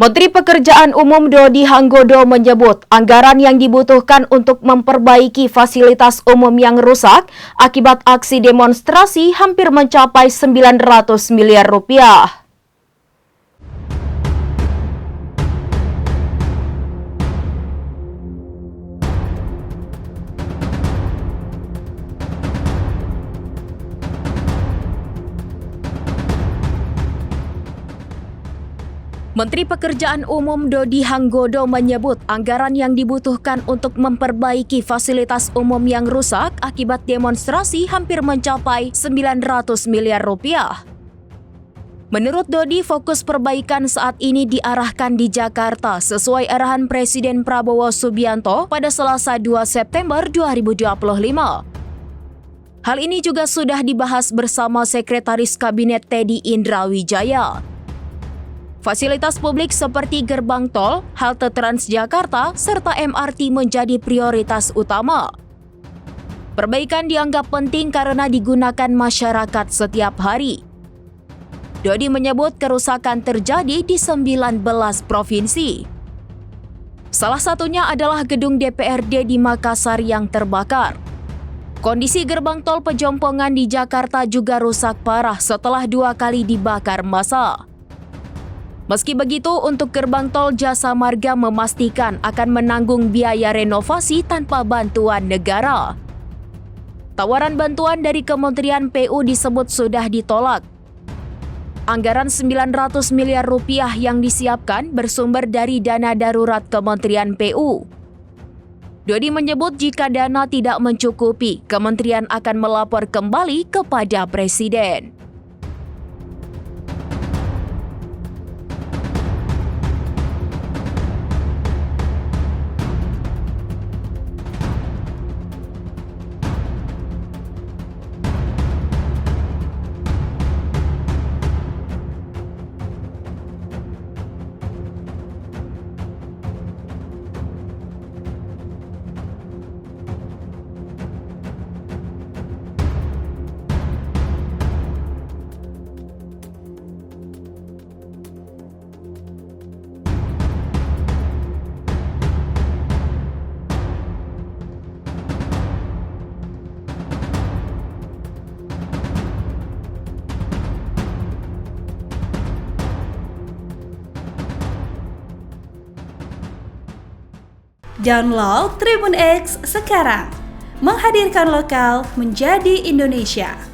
Menteri Pekerjaan Umum Dodi Hanggodo menyebut anggaran yang dibutuhkan untuk memperbaiki fasilitas umum yang rusak akibat aksi demonstrasi hampir mencapai 900 miliar rupiah. Menteri Pekerjaan Umum Dodi Hanggodo menyebut anggaran yang dibutuhkan untuk memperbaiki fasilitas umum yang rusak akibat demonstrasi hampir mencapai 900 miliar rupiah. Menurut Dodi, fokus perbaikan saat ini diarahkan di Jakarta sesuai arahan Presiden Prabowo Subianto pada Selasa 2 September 2025. Hal ini juga sudah dibahas bersama Sekretaris Kabinet Teddy Indrawijaya. Fasilitas publik seperti gerbang tol, halte Transjakarta, serta MRT menjadi prioritas utama. Perbaikan dianggap penting karena digunakan masyarakat setiap hari. Dodi menyebut kerusakan terjadi di 19 provinsi. Salah satunya adalah gedung DPRD di Makassar yang terbakar. Kondisi gerbang tol Pejompongan di Jakarta juga rusak parah setelah 2 kali dibakar massa. Meski begitu, untuk gerbang tol Jasa Marga memastikan akan menanggung biaya renovasi tanpa bantuan negara. Tawaran bantuan dari Kementerian PU disebut sudah ditolak. Anggaran 900 miliar rupiah yang disiapkan bersumber dari dana darurat Kementerian PU. Dodi menyebut jika dana tidak mencukupi, kementerian akan melapor kembali kepada Presiden. Download Tribun X sekarang, menghadirkan lokal menjadi Indonesia.